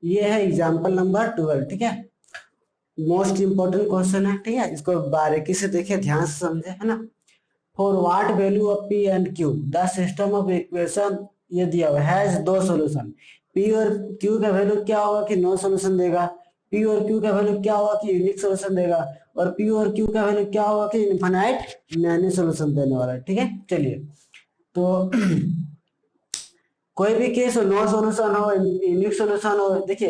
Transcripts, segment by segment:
ये है example number 12। ठीक है, मोस्ट इंपॉर्टेंट क्वेश्चन है। ठीक है, इसको बारीकी से देखिए, ध्यान से समझे, है ना। For what value of P and Q the system of equation, ये दिया हुआ हैज दो सॉल्यूशन। पी और क्यू का वैल्यू क्या होगा कि नो सॉल्यूशन देगा, पी और क्यू का वैल्यू क्या होगा कि यूनिक सॉल्यूशन देगा, और पी और क्यू का वैल्यू क्या होगा कि इनफाइनाइट मैनी सॉल्यूशन देने वाला है। ठीक है, चलिए तो कोई भी केस हो, नो सॉल्यूशन हो, यूनिक सॉल्यूशन हो, देखिए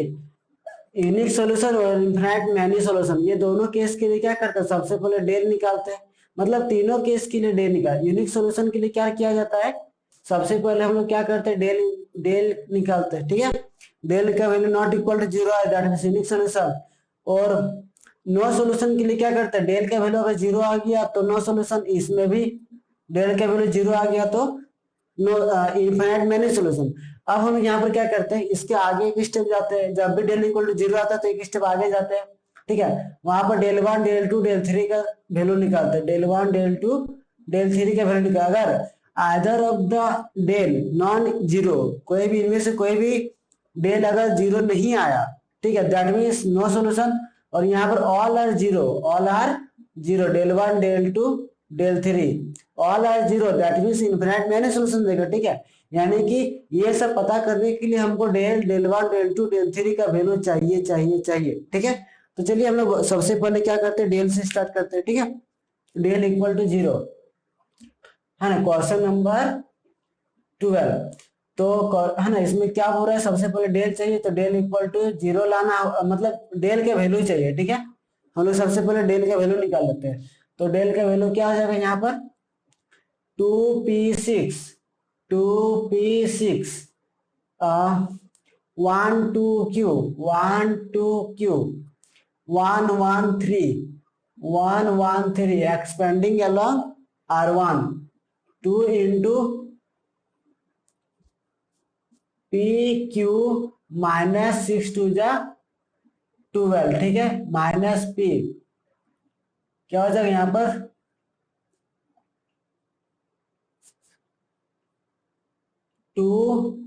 यूनिक सॉल्यूशन और इनफाइनाइट मैनी सॉल्यूशन, ये दोनों केस के लिए क्या करते हैं, सबसे पहले डेल निकालते हैं। मतलब तीनों केस के लिए डेल निकाल, यूनिक सॉल्यूशन के लिए क्या किया जाता है, सबसे पहले हम लोग क्या करते हैं, डेल डेल निकालते हैं। ठीक है, डेल का value not equal to zero है, दैट मींस यूनिक सॉल्यूशन। और नो सॉल्यूशन के लिए क्या करते हैं, डेल का वैल्यू अगर जीरो आ गया तो नो सॉल्यूशन, इसमें भी डेल का वैल्यू जीरो आ गया तो नो इनफाइनाइट मैनी सॉल्यूशन। अब हम यहाँ पर क्या करते हैं, इसके आगे एक स्टेप जाते हैं, जब भी डेल इक्वल टू जीरो आता है तो एक स्टेप आगे जाते हैं। ठीक है, वहां पर del one del two del three का वैल्यू निकालते हैं, del one del two del three का वैल्यू निकाल, अगर either of the del non zero, कोई भी इनमें से कोई भी डेल अगर जीरो नहीं आया, ठीक है, दैट मीन्स नो सॉल्यूशन। और यहाँ पर all are zero, all are zero, del one del two del three all are zero, that means infinite many solution देगा। ठीक है, यानी कि ये सब पता करने के लिए हमको del del one del two del three का वैल्यू चाहिए चाहिए चाहिए। ठीक है, तो चलिए हम लोग सबसे पहले क्या करते हैं, डेल से स्टार्ट करते हैं। ठीक है, डेल इक्वल टू जीरो, है ना, क्वेश्चन नंबर 12। तो है ना, इसमें क्या हो रहा है, सबसे पहले डेल चाहिए तो डेल इक्वल टू जीरो लाना, मतलब डेल के वैल्यू चाहिए। ठीक है, हम लोग सबसे पहले डेल का वैल्यू निकाल लेते हैं। तो डेल का वैल्यू क्या हो जाएगा यहाँ पर, 2p6, 2p6 12q, 12q 113, 113 expanding along R1, 2 into pq minus 6 two जा 12। ठीक है, माइनस p क्या हो जाएगा यहाँ पर, 2,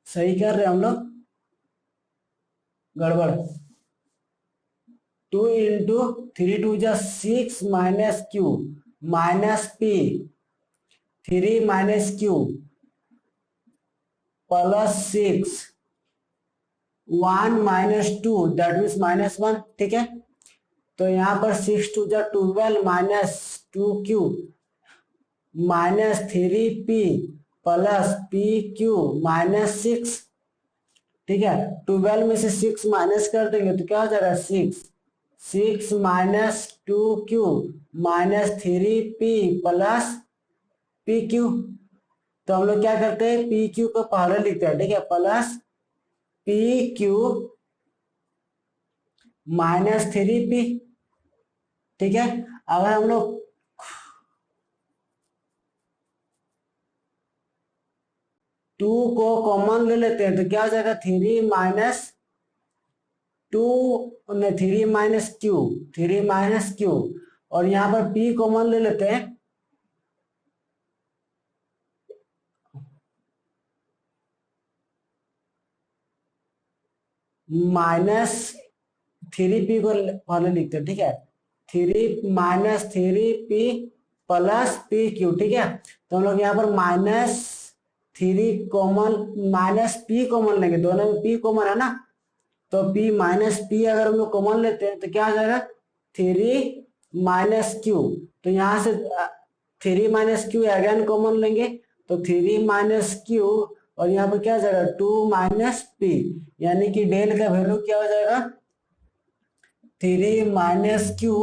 सही कर रहे हैं हम लोग, गड़बड़, 2 इंटू 3 टू जा 6 minus Q minus P, 3 minus Q plus 6, 1 minus 2 that means minus 1। ठीक है, तो यहाँ पर 6 टू जा 12 minus 2q minus 3p plus pq minus 6। ठीक है, 12 में से 6 माइनस कर देंगे तो क्या हो जाएगा, 6 minus 2q minus 3p plus pq। तो हम लोग क्या करते हैं, pq को पहले लिखते हैं। ठीक है, प्लस pq माइनस 3p। ठीक है, अगर हम लोग टू को कॉमन ले लेते हैं तो क्या हो जाएगा, 3 minus 2, 3 minus q, 3 minus q, और यहाँ पर p कॉमन ले लेते हैं, माइनस 3p को पहले लिखते हैं। ठीक है, 3 माइनस 3p प्लस pq। ठीक है, तो हम लोग यहाँ पर minus 3 common, minus p common लेंगे, दोनों में p कॉमन है ना, तो p माइनस p अगर हम लोग कॉमन लेते हैं तो क्या आ जाएगा, 3 माइनस q। तो यहाँ से 3 माइनस क्यू अगेन कॉमन लेंगे तो 3 माइनस क्यू, और यहाँ पर क्या हो जाएगा, 2 माइनस पी, यानी कि डेल का वैल्यू क्या हो जाएगा, 3 माइनस क्यू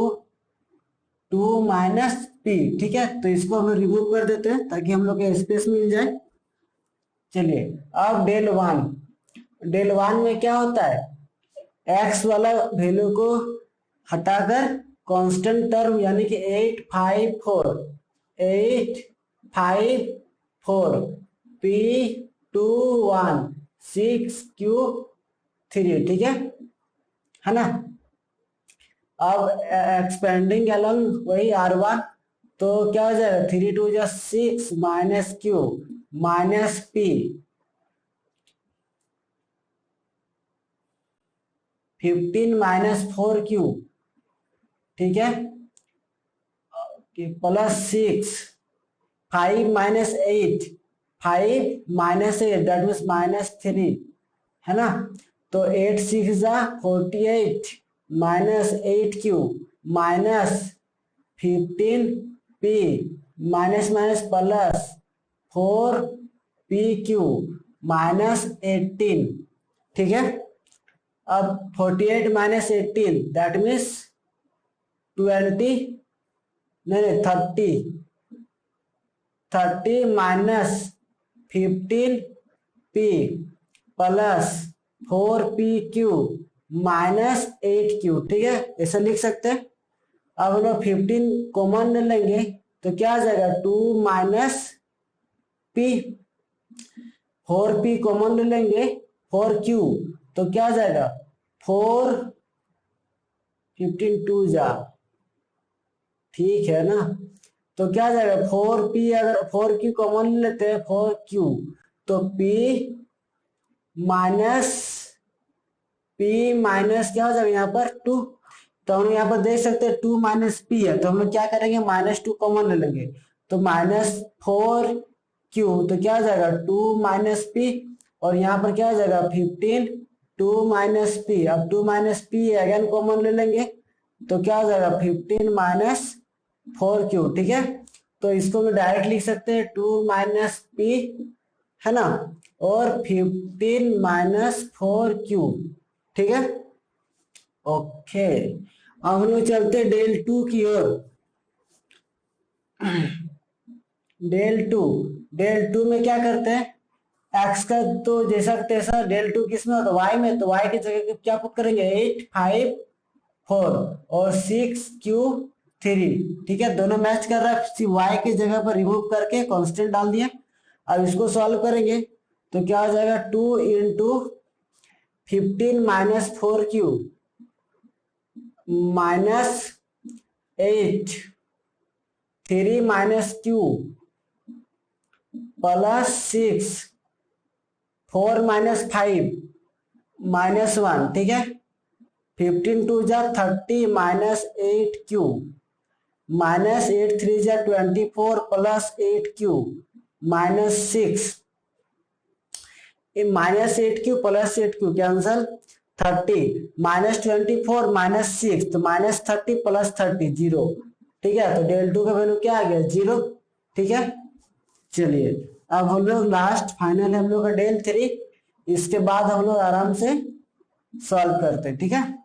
2 माइनस पी। ठीक है, तो इसको हम रिमूव कर देते हैं ताकि हम लोग को स्पेस मिल जाए। चलिए, अब डेल वन में क्या होता है, एक्स वाला वैल्यू को हटाकर कांस्टेंट टर्म, यानी कि 854 p21 6q3। ठीक है ना। अब एक्सपेंडिंग अलॉन्ग वही R1, तो क्या हो जाएगा, 3 टू जा 6 minus Q minus P 15 minus 4q, ठीक है, plus 6, 5 minus 8, 5 minus 8 that means -3, है ना। तो 8 6 जा 48 minus 8q minus 15p minus minus plus 4pq minus 18, ठीक है। अब 48 माइनस 18 दैट मीन्स 20, नहीं 30 minus 15p plus 4pq minus 8q, ठीक है, ऐसा लिख सकते हैं। अब हम लोग 15 कॉमन ले लेंगे तो क्या आ जाएगा 2 माइनस p, 4p कॉमन ले लेंगे 4q तो क्या आ जाएगा 4, 15 2 जा, ठीक है ना। तो क्या आ जाएगा 4p, अगर 4q कॉमन लेते हैं 4q तो p माइनस क्या हो जाएगा यहाँ पर 2। तो हम यहाँ पर देख सकते हैं 2 माइनस p है, तो हम लोग क्या करेंगे -2 कॉमन ले लेंगे तो -4q तो क्या हो जाएगा 2 माइनस p, और यहाँ पर क्या हो जाएगा 15 2 माइनस p। अब 2 माइनस p अगेन कॉमन ले लेंगे तो क्या हो जाएगा 15 माइनस 4q, ठीक है। तो इसको मैं डायरेक्ट लिख सकते हैं 2 माइनस p, है ना, और 15 माइनस 4q, ठीक है। ओके, अब हम लोग चलते हैं del 2 की ओर। del 2 में क्या करते हैं x का तो जैसा तैसा, del 2 किस में होता है y में, तो y की जगह क्या पुट करेंगे 8 5 4 और 6q3, ठीक है, दोनों मैच कर रहा है, y की जगह पर रिमूव करके कांस्टेंट डाल दिया। अब इसको सॉल्व करेंगे तो क्या हो जाएगा 2 into 15 minus 4q minus 8 3 minus q plus 6 4 minus 5 minus 1, ठीक है। 15 2 जा 30 माइनस 8q माइनस 8 3 जा 24 plus 8q minus 6, minus 8q plus 8q cancel 30 minus 24 minus 6 तो माइनस 30 प्लस 30 0, ठीक है। तो del 2 का वैल्यू क्या आ गया 0, ठीक है। चलिए अब हम लोग लास्ट फाइनल हम लोग का del 3, इसके बाद हम लोग आराम से सॉल्व करते हैं, ठीक है।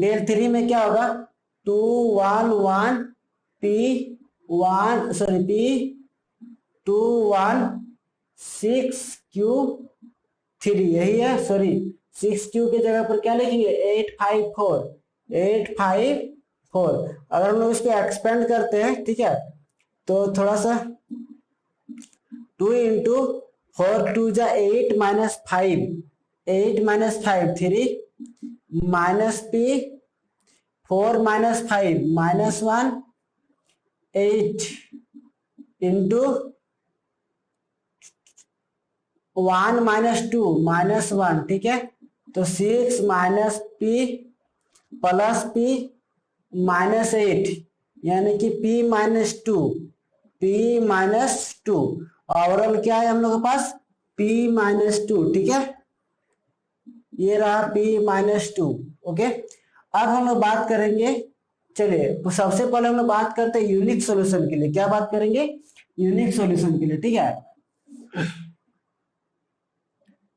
del 3 में क्या होगा 2 1 1 p 1 सॉरी p 2 1 6q 3, यही है, सॉरी 6q के जगह पर क्या लिखेंगे 8 5 4। अगर हम लोग इसको एक्सपेंड करते हैं, ठीक है, तो थोड़ा सा 2 इंटू 4 2 जा 8 minus 5 3 minus p 4 minus 5 minus 1 8 into 1 minus 2 minus 1, ठीक है। तो 6 minus p plus p minus 8 यानी कि p माइनस 2 ओवरऑल क्या है हम लोग के पास p माइनस 2, ठीक है, ये रहा p माइनस 2। ओके, अब हम लोग बात करेंगे, चलिए तो सबसे पहले हम लोग बात करते हैं यूनिक सॉल्यूशन के लिए। क्या बात करेंगे यूनिक सॉल्यूशन के लिए, ठीक है,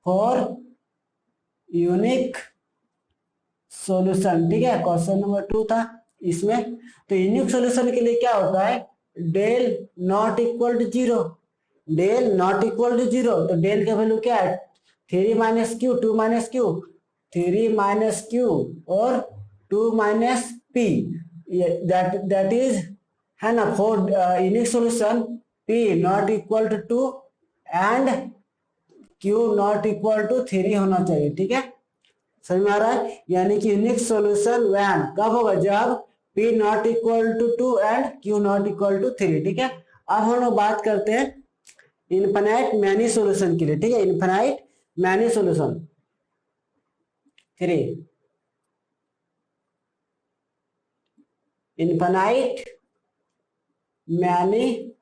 फॉर यूनिक सॉल्यूशन, ठीक है, क्वेश्चन नंबर 2 था इसमें। तो यूनिक सॉल्यूशन के लिए क्या होता है del not equal to 0, del not equal to 0, तो डेल का वैल्यू क्या है 3 minus q 2 minus q 3 minus q और 2 माइनस पी, दैट इज, है ना, for unique solution p not equal to 2 and q not equal to 3 होना चाहिए, ठीक है, समझ में आ रहा है। यानी कि यूनिक सॉल्यूशन व्हेन कब होगा जब p not equal to 2 and q not equal to 3, ठीक है। अब हम लोग बात करते हैं इनफिनाइट मैनी सॉल्यूशन के लिए, ठीक है, infinite many solution. 3। Infinite many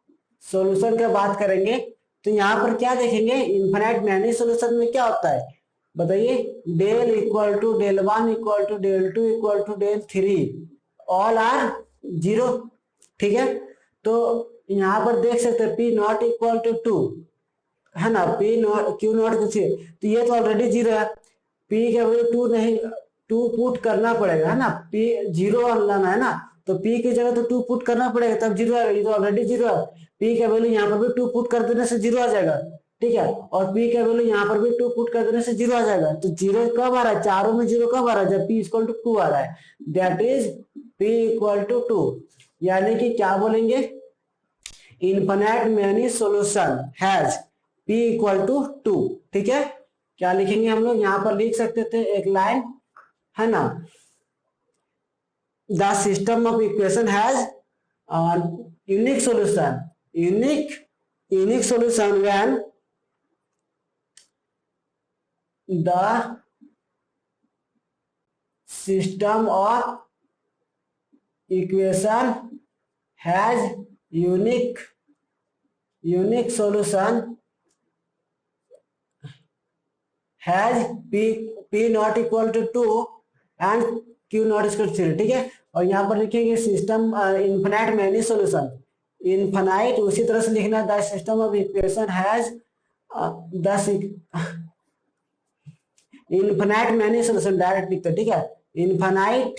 solution की बात करेंगे तो यहाँ पर क्या देखेंगे, इनफाइनाइट मैनी सॉल्यूशन में क्या होता है बताइए, del equal to del 1 equal to del 2 equal to del 3 all are 0। ठीक है, तो यहाँ पर देख सकते हैं पी नॉट इक्वल टू 2 है ना, पी नॉट क्यू नॉट कुछ, तो ये तो ऑलरेडी 0 है, पी के वैल्यू 2 नहीं, 2 पुट करना पड़ेगा है ना, पी 0 लाना है ना, तो पी की जगह तो 2 पुट करना पड़ेगा तब 0 आएगा, ये तो ऑलरेडी 0 है, पी का वैल्यू यहाँ पर भी 2 पुट कर देने से 0 आ जाएगा। ठीक है, और पी का वैल्यू यहाँ पर भी 2 पुट कर देने से 0 आ जाएगा, तो 0 कब आ रहा है, चारों में 0 कब आ रहा है, जब पी इक्वल टू 2 आ रहा है, that is p equal to 2। यानी कि क्या बोलेंगे, infinite many solution has p equal to 2। ठीक है, क्या लिखेंगे हम लोग, यहाँ पर लिख सकते थे एक लाइन है ना, the system of equation has unique solution, unique solution when the system of equation has unique solution has p not equal to 2 and q not equal to 3। ठीक है, और यहाँ पर लिखेंगे system infinite many solution, infinite उसी तरह से लिखना the system of equation has infinite many solution, direct लिखते। ठीक है, इनफिनिट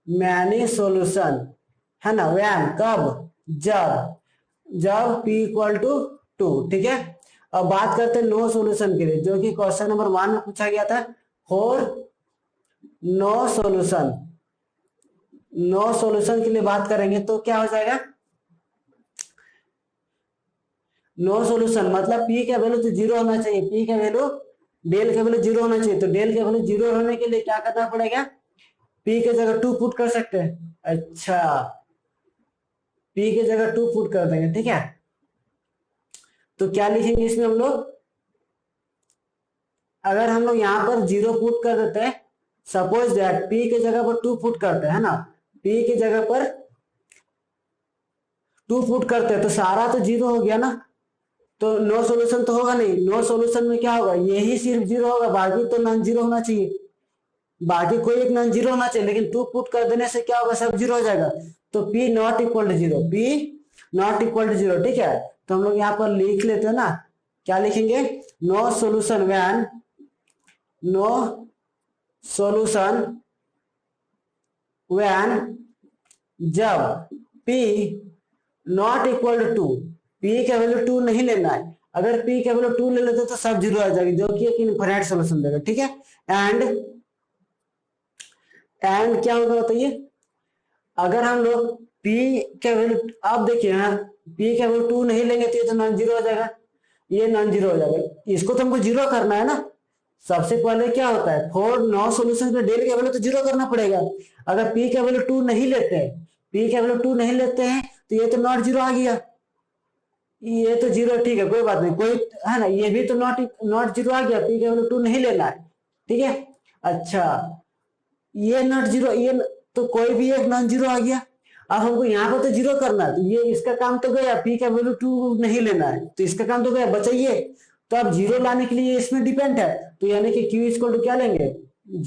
मैनी सॉल्यूशन है ना, व्हेन कब, जब p इक्वल टू 2। ठीक है, अब बात करते हैं नो सॉल्यूशन के लिए, जो कि क्वेश्चन नंबर 1 में पूछा गया था। फॉर नो सॉल्यूशन के लिए बात करेंगे तो क्या हो जाएगा, नो सॉल्यूशन मतलब p का वैल्यू तो 0 होना चाहिए, p का वैल्यू डेल का वैल्यू 0 होना चाहिए, तो डेल का वैल्यू 0 होने के लिए क्या करना पड़ेगा, p के जगह 2 पुट कर सकते हैं। अच्छा, p के जगह 2 पुट कर देंगे। ठीक है, तो क्या लिखेंगे इसमें हम लोग, अगर हम लोग यहाँ पर 0 पुट कर देते हैं, सपोज दैट p के जगह पर 2 पुट करते हैं ना, p के जगह पर 2 पुट करते हैं तो सारा तो 0 हो गया ना, तो नो सॉल्यूशन तो होगा नहीं, नो सॉल्यूशन में क्या होगा, यही सिर्फ 0 होगा, बाकी तो नॉन 0 होना चाहिए, बाकी कोई एक नॉन 0 होना चाहिए, लेकिन 2 पुट कर देने से क्या होगा, सब 0 हो जाएगा, तो p not equal to 0, p not equal to 0। ठीक है, तो हम लोग यहाँ पर लिख लेते हैं ना, क्या लिखेंगे, नो सॉल्यूशन व्हेन जब p not equal to 2, p का वैल्यू 2 नहीं लेना है, अगर p का वैल्यू 2 ले लेते तो सब 0 आ जाएगी, जो कि एक इनफिनिट सॉल्यूशन देगा। ठीक है, एंड क्या होगा बताइए, अगर हम लोग p का वैल्यू, आप देखिए हाँ, p का वैल्यू 2 नहीं लेंगे तो ये तो नॉन 0 हो जाएगा, ये नॉन 0 हो जाएगा, इसको तो हमको 0 करना है ना, सबसे पहले क्या होता है, फॉर नो सॉल्यूशन में डेल का वैल्यू तो 0 करना पड़ेगा, अगर p का वैल्यू 2 नहीं लेते हैं, p का वैल्यू 2 नहीं लेते हैं तो ये तो नॉट 0 आ गया, ये तो 0, ठीक है कोई बात नहीं, कोई है ना, ये भी तो नॉट 0 आ गया, p का वैल्यू 2 नहीं लेना है। ठीक है, अच्छा ये नॉट 0, ये तो कोई भी एक नॉन 0 आ गया, अब हमको यहाँ पर तो 0 करना है, तो ये इसका काम तो गया, p का वैल्यू 2 नहीं लेना है तो इसका काम तो गया, बचाइए, तो अब 0 लाने के लिए इसमें डिपेंड है, तो यानी कि q इक्वल टू क्या लेंगे,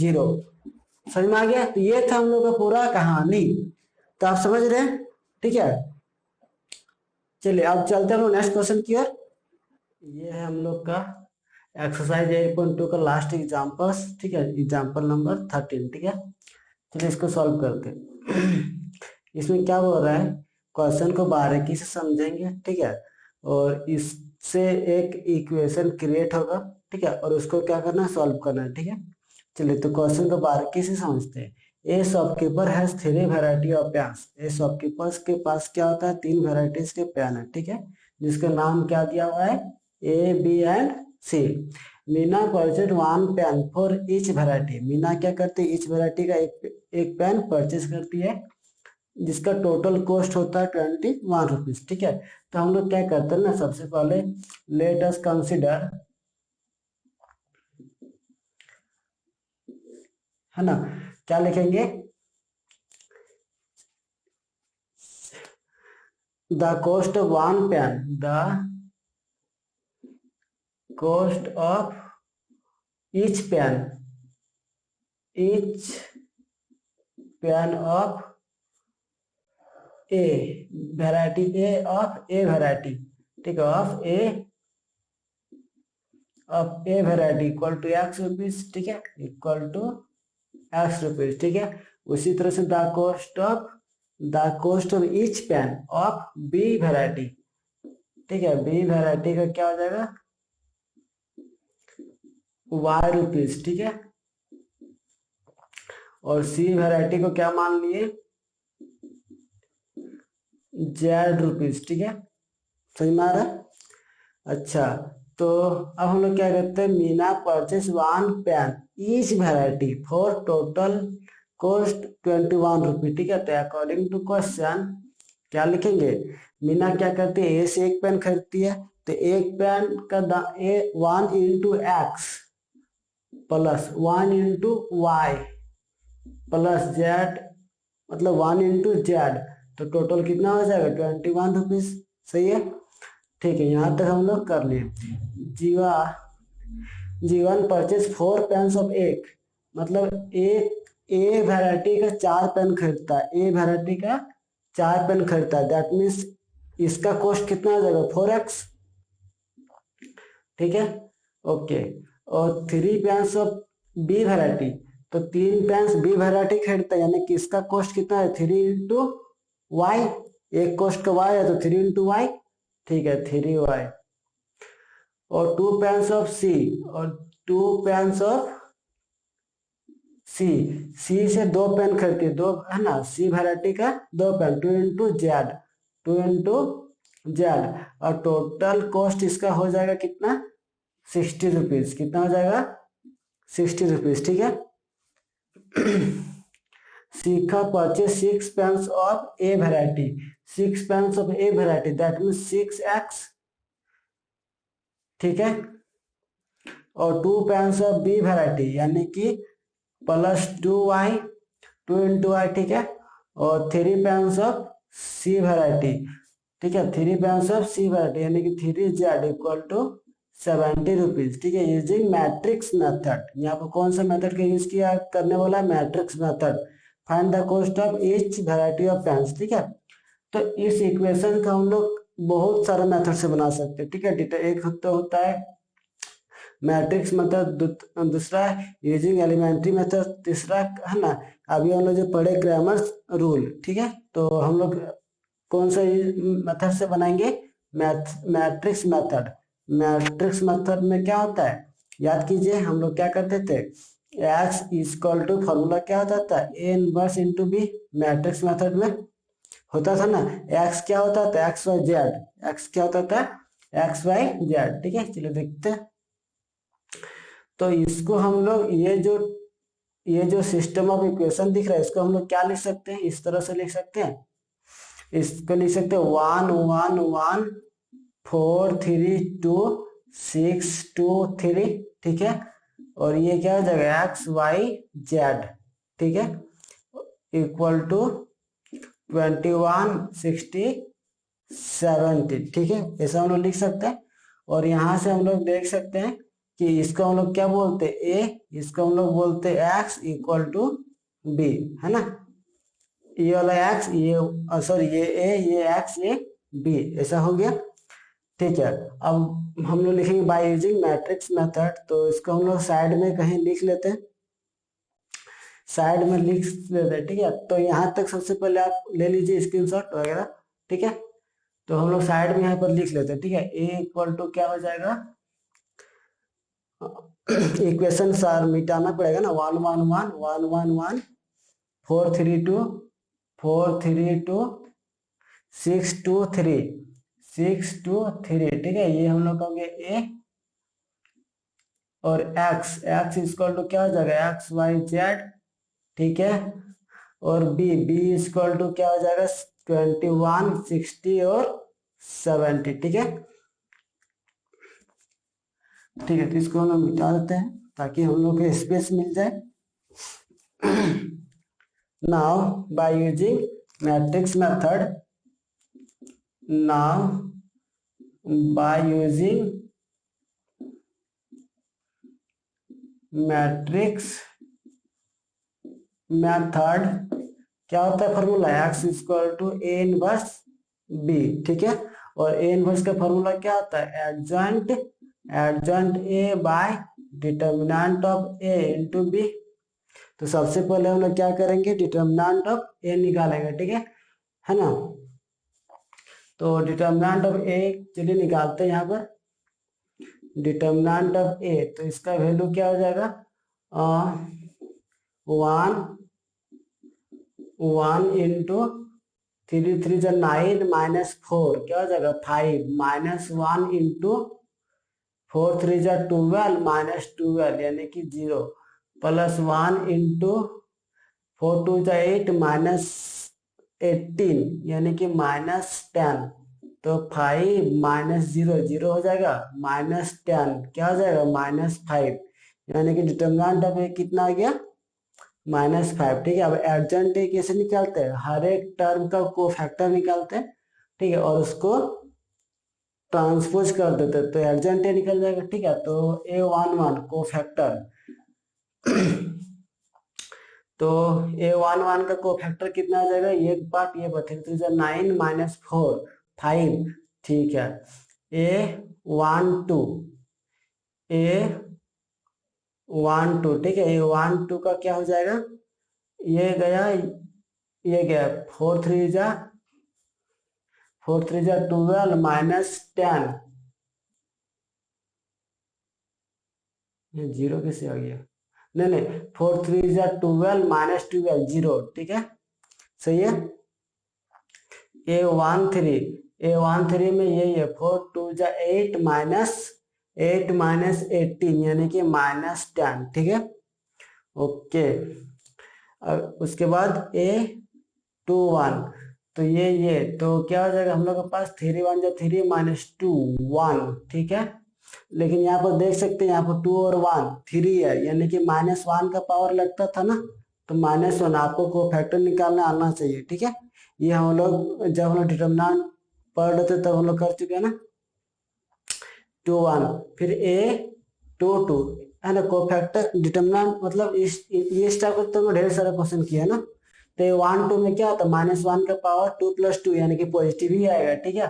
0। समझ में आ गया, तो ये था हम लोग का पूरा कहानी, तो आप समझ रहे हैं। ठीक है, चलिए अब चलते हैं नेक्स्ट क्वेश्चन की ओर। ये है हम लोग का एक्सरसाइज 8.2 का लास्ट एग्जाम्पल्स। ठीक है, एग्जाम्पल नंबर 13। ठीक है, चलिए इसको सॉल्व करते हैं। इसमें क्या बोल रहा है, क्वेश्चन को बारीकी से समझेंगे। ठीक है, और इससे एक इक्वेशन क्रिएट होगा। ठीक है, और उसको क्या करना है, सॉल्व करना है। ठीक है, चलिए तो क्वेश्चन को बारीकी से समझते हैं। A shopkeeper has 3 variety of pens. A shopkeepers के पास क्या होता है, 3 वैरायटीज के पेन है। ठीक है, जिसका नाम क्या दिया हुआ है, A B and C. Meena purchase 1 pen for each variety. Meena क्या करती है, ईच वैरायटी का एक पेन परचेज करती है, जिसका टोटल कॉस्ट होता है 21 रुपीज। ठीक है, तो हम लोग क्या करते हैं ना, सबसे पहले लेट अस कंसिडर है ना। क्या लिखेंगे, the cost of one pen, the cost of each pen, each pen of A variety, A of A variety, ठीक है, of A variety equal to x rupees, ठीक है, इक्वल टू एक्स रुपीज, ठीक है। उसी तरह से the cost of each pen of B variety, ठीक है, बी वैरायटी का क्या हो जाएगा, वाई रुपीज, ठीक है। और सी वैरायटी को क्या मान लिए, जेड रुपीज, ठीक है, समझ में आ रहा है। अच्छा, तो अब हम लोग क्या करते हैं, Meena purchase one pen each variety for total cost 21 rupee, ठीक है। तो अकॉर्डिंग टू क्वेश्चन क्या लिखेंगे, मीना क्या करती है, ए से एक पेन खरीदती है, तो एक पेन का A 1 into x plus 1 into y plus z, मतलब 1 इंटू जेड, तो टोटल कितना हो जाएगा 21 रुपीज, सही है, ठीक है। यहाँ तक हम लोग कर लिए। जीवन परचेज 4 पेन्स ऑफ एक, मतलब एक ए वैरायटी का 4 पेन खरीदता है, ए वैरायटी का 4 पेन खरीदता है, दैट मीन्स इसका कॉस्ट कितना हो जाएगा 4x, ठीक है, ओके। और 3 पेन्स ऑफ बी वैरायटी, तो 3 पेन्स बी वैरायटी खरीदता है, यानी कि इसका कॉस्ट कितना है 3 इंटू वाई, एक कॉस्ट का वाई है तो 3 इंटू वाई, ठीक है, 3y। और 2 पेन्स ऑफ सी, और 2 पेन्स ऑफ सी, सी से 2 पेन खरीदती है, 2 है ना, सी वैरायटी का 2 pen, 2 into z, 2 into z, और टोटल कॉस्ट इसका हो जाएगा कितना 60 रुपीज, कितना हो जाएगा 60 रुपीज, ठीक है। सीखा purchase 6 pains of A variety, 6 pains of A variety, that means 6x, ठीक है। और 2 पेन्स ऑफ बी वैरायटी, यानी कि प्लस 2y, 2 इंटू वाई, ठीक है। और 3 पेन्स ऑफ सी वैरायटी, ठीक है, 3 पेन्स ऑफ सी वैरायटी, यानी कि 3z इक्वल टू 70 रुपीज, ठीक है, यूजिंग मैट्रिक्स मेथड। यहाँ पर कौन सा मेथड का यूज किया करने वाला, matrix method. Find the cost of each variety of pens, ठीक है। तो इस इक्वेशन का हम लोग बहुत सारे मेथड से बना सकते हैं, ठीक है। एक तो होता है मैट्रिक्स मेथड, दूसरा यूजिंग एलिमेंट्री मेथड, तीसरा है ना अभी हम लोग जो पढ़े ग्रामर रूल, ठीक है। तो हम लोग कौन सा मेथड से बनाएंगे, मैट्रिक्स मेथड। मैट्रिक्स मेथड में क्या होता है, याद कीजिए हम लोग क्या करते थे, x इक्वल टू फॉर्मूला क्या होता था, a inverse into B, matrix method में होता था ना। x क्या होता था, एक्स वाई जेड, x क्या होता था एक्स वाई जेड, ठीक है। चलिए देखते हैं, तो इसको हम लोग ये जो सिस्टम ऑफ इक्वेशन दिख रहा है, इसको हम लोग क्या लिख सकते हैं, इस तरह से लिख सकते हैं, इसको लिख सकते हैं 1 1 1 4 3 2 6 2 3, ठीक है। और ये क्या हो जाएगा एक्स वाई जेड, ठीक है, इक्वल टू 21 60 70, ठीक है, ऐसा हम लोग लिख सकते हैं। और यहाँ से हम लोग देख सकते हैं कि इसको हम लोग क्या बोलते हैं, ए, इसको हम लोग बोलते हैं एक्स इक्वल टू बी, है ना। ये वाला एक्स, ये सॉरी ये ए, ये एक्स, ये बी, ऐसा हो गया, ठीक है। अब हम लोग लिखेंगे बाय यूजिंग मैट्रिक्स मेथड, तो इसको हम लोग साइड में कहीं लिख लेते हैं, साइड में लिख लेते हैं, ठीक है। तो यहाँ तक सबसे पहले आप ले लीजिए स्क्रीनशॉट वगैरह, ठीक है। तो हम लोग साइड में यहाँ पर लिख लेते हैं, ठीक है। ए इक्वल टू क्या हो जाएगा, इक्वेशन सार मिटाना पड़ेगा ना, 1 1 1 1 1 1 4 3 2 4 3 2 6 2 3 6 2 3, ठीक है। ये हम लोग कहोगे ए, और एक्स इक्वल टू क्या हो जाएगा एक्स वाई जेड, ठीक है। और बी इक्वल टू क्या हो जाएगा 21 60 और 70, ठीक है, ठीक है। तो इसको हम लोग मिटा देते हैं ताकि हम लोग को स्पेस मिल जाए। Now by using matrix method, now by using matrix method क्या होता है formula, x equal to A inverse B, ठीक है। और ए इनवर्स का फॉर्मूला क्या होता है, adjoint A by determinant of A into B. तो सबसे पहले हम लोग क्या करेंगे, डिटर्मिनेंट ऑफ ए निकालेंगे, ठीक है ना। तो डिटर्मिनेंट ऑफ ए चलिए निकालते हैं यहाँ पर। डिटर्मिनेंट ऑफ ए, तो इसका वैल्यू क्या हो जाएगा, 1 इंटू 3 3 जा 9 माइनस 4 क्या हो जाएगा 5 माइनस 1 इंटू 4 3 जा 12 माइनस 12 यानी कि 0 प्लस 1 इंटू 4 2 जा 8 माइनस 18 यानी कि माइनस 10। तो 5 माइनस 0 0 हो जाएगा, माइनस 10 क्या हो जाएगा माइनस 5, यानी कि डिटर्मिनेंट ऑफ ए कितना आ गया -5, ठीक है। अब एडजॉइंट ए कैसे निकालते हैं, हर एक टर्म का कोफैक्टर निकालते हैं, ठीक है, और उसको ट्रांसपोज कर देते हैं तो एडजॉइंट ए निकल जाएगा, ठीक है। तो A11 कोफैक्टर तो A11 का कोफैक्टर कितना आ जाएगा, एक पार्ट ये बता 9 माइनस 4 5, ठीक है। A12 ठीक है, A12 का क्या हो जाएगा, ये गया 4 3 जा 12 माइनस 10, ये 0 कैसे आ गया, नहीं 4 3 जा 12 माइनस 12 0, ठीक है, सही है। A13 में यही है 4 2 जा 8 माइनस 18 यानी कि माइनस 10, ठीक है, ओके। उसके बाद A21 तो ये तो क्या हो जाएगा हम लोग के पास 3 1 जा 3 माइनस 2 1, ठीक है। लेकिन यहाँ पर देख सकते हैं यहाँ पर 2 और 1 3 है, यानी कि -1 का पावर लगता था ना, तो -1 आपको कोफैक्टर निकालना आना चाहिए, ठीक है। ये हम लोग जब हम लोग डिटर्मिनेंट पढ़ रहे थे तब हम लोग कर चुके हैं ना। 2 1 फिर A22 है ना, कोफैक्टर डिटर्मिनेंट मतलब इस टाइप का तो ढेर सारा क्वेश्चन किया है ना। तो 1 2 में क्या होता है -1 का पावर 2 + 2 यानी कि पॉजिटिव ही आएगा, ठीक है।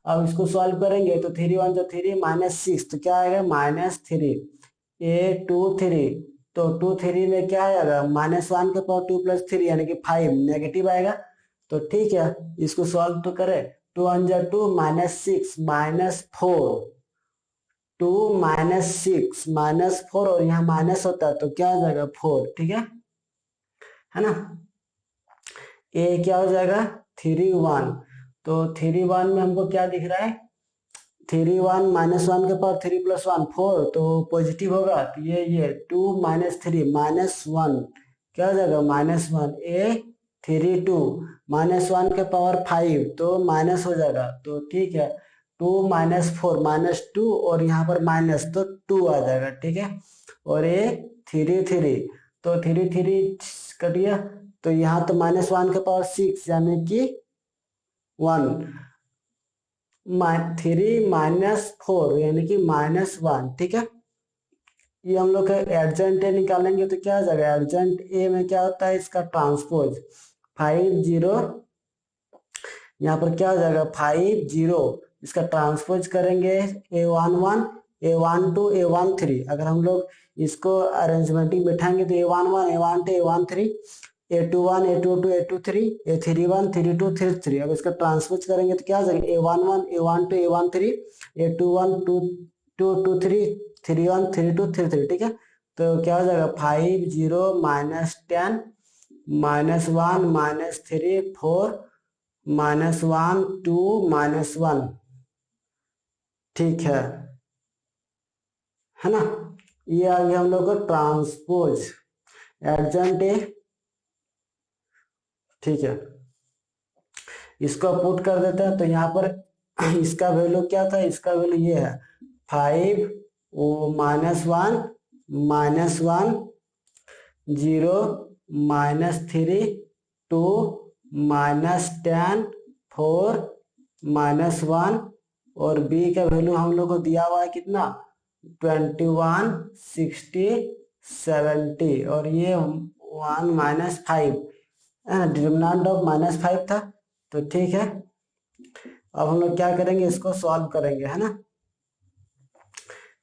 अब इसको सॉल्व करेंगे तो 3 1 जा 3 -6 तो क्या आएगा -3। A23 तो 2 3 में क्या आएगा -1 का पावर 2 + 3 यानी कि 5 नेगेटिव आएगा, तो ठीक है इसको सॉल्व तो करें। 2 1 जा 2 -6 -4 2 -6 -4 और यहाँ माइनस होता है तो क्या हो जाएगा 4, ठीक है ना। ए क्या हो जाएगा 3 1, तो 3 1 में हमको क्या दिख रहा है 3 1 -1 के पावर 3 + 1 4 तो पॉजिटिव होगा, तो ये 2 -3 -1 क्या हो जाएगा -1। A32 -1 के पावर 5 तो माइनस हो जाएगा, तो ठीक है 2 -4 -2 और यहाँ पर माइनस तो 2 आ जाएगा, ठीक है। और A33 तो 3 3 कटिए तो यहाँ तो -1 के पावर 6 यानी कि 1 3 -4 यानी कि -1, ठीक है। ये हम लोग एडजॉइंट ए निकालेंगे तो क्या हो जाएगा, एडजॉइंट ए में क्या होता है इसका ट्रांसपोज 5 0, यहाँ पर क्या हो जाएगा 5 0, इसका ट्रांसपोज करेंगे A11 A12 A13। अगर हम लोग इसको अरेंजमेंटिंग बैठाएंगे तो A11 A12 A13 A21 A22 A23 A31 32 33। अब इसका ट्रांसपोज करेंगे तो क्या हो जाएगा A11 A12 A13 A21 2 2 3 31 32 33, ठीक है। तो क्या हो जाएगा 5 0 -10 -1 -3 4 -1 2 -1, ठीक है ना। ये आ गया हम लोग को ट्रांसपोज एडजॉइंट ए, ठीक है। इसको पुट कर देते हैं तो यहाँ पर इसका वैल्यू क्या था, इसका वैल्यू ये है 5 -1 -1 0 -3 2 -10 4 -1 और b का वैल्यू हम लोग को दिया हुआ है कितना 21 60 70 और ये 1 -5 है ना, डिटरमिनेंट ऑफ -5 था। तो ठीक है, अब हम लोग क्या करेंगे, इसको सॉल्व करेंगे, है ना।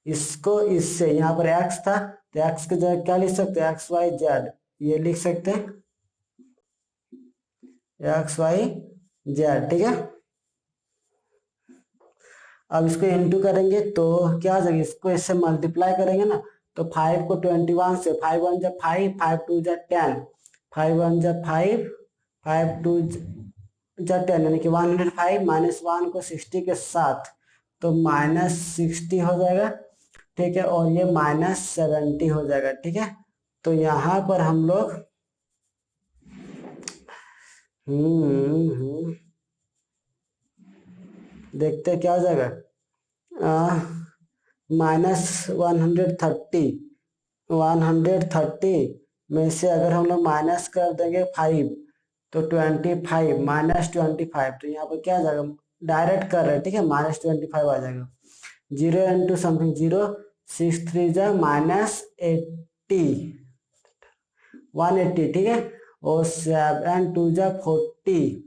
इसको इससे यहाँ पर x था तो x की जगह क्या लिख सकते हैं, एक्स वाई जेड, ये लिख सकते हैं एक्स वाई जेड, ठीक है। अब इसको इनटू करेंगे तो क्या आ जाएगा, इसको इससे मल्टीप्लाई करेंगे ना तो 5 को 21 से 5 1 जा 5 5 2 जा 10 5 1 जा 5 5 2 जा 10 यानी कि 105 -1 को 60 के साथ तो -60 हो जाएगा, ठीक है, और ये -70 हो जाएगा, ठीक है। तो यहाँ पर हम लोग देखते क्या हो जाएगा, -130 में से अगर हम लोग माइनस कर देंगे 5 तो 25 -25 तो यहाँ पर क्या आ जाएगा, डायरेक्ट कर रहे हैं, ठीक है, -25 आ जाएगा। 0 इंटू समथिंग 0 6 3 जा -80 180, ठीक है, और 7 2 जा 14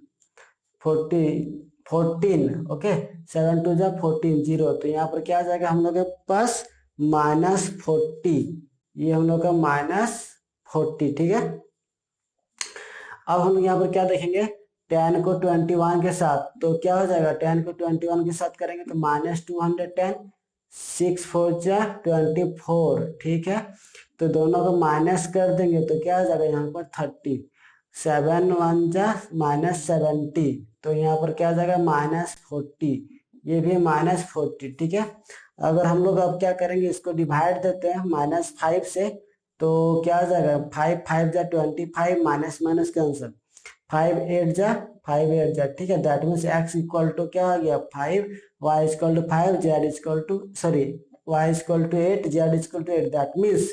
ओके, 7 2 जा 14 0 तो यहाँ पर क्या आ जाएगा हम लोग के पास -40, ये हम लोग का -40, ठीक है। अब हम लोग यहाँ पर क्या देखेंगे, 10 को 21 के साथ तो क्या हो जाएगा, 10 को 21 के साथ करेंगे तो -210 6 4 जा 24, ठीक है, तो दोनों को माइनस कर देंगे तो क्या हो जाएगा यहाँ पर 30 7 1 जा -70 तो यहाँ पर क्या आ जाएगा -40, ये भी -40, ठीक है। अगर हम लोग अब क्या करेंगे, इसको डिवाइड देते हैं -5 से तो क्या आ जाएगा 5 5 जा 25 माइनस माइनस कैंसिल 5 8 जा, ठीक है, that means x equal to क्या आ गया 5 y equal to 5 z equal to sorry y equal to 8 z equal to 8 that means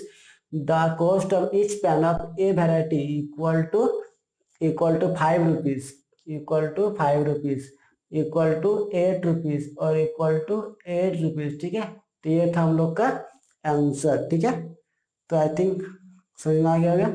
the cost of each pen of A variety equal to 5 rupees equal to 5 rupees equal to 8 rupees और equal to 8 rupees, ठीक है। तो ये था हम लोग का answer, ठीक है। तो आई थिंक समझ में आ गया होगा।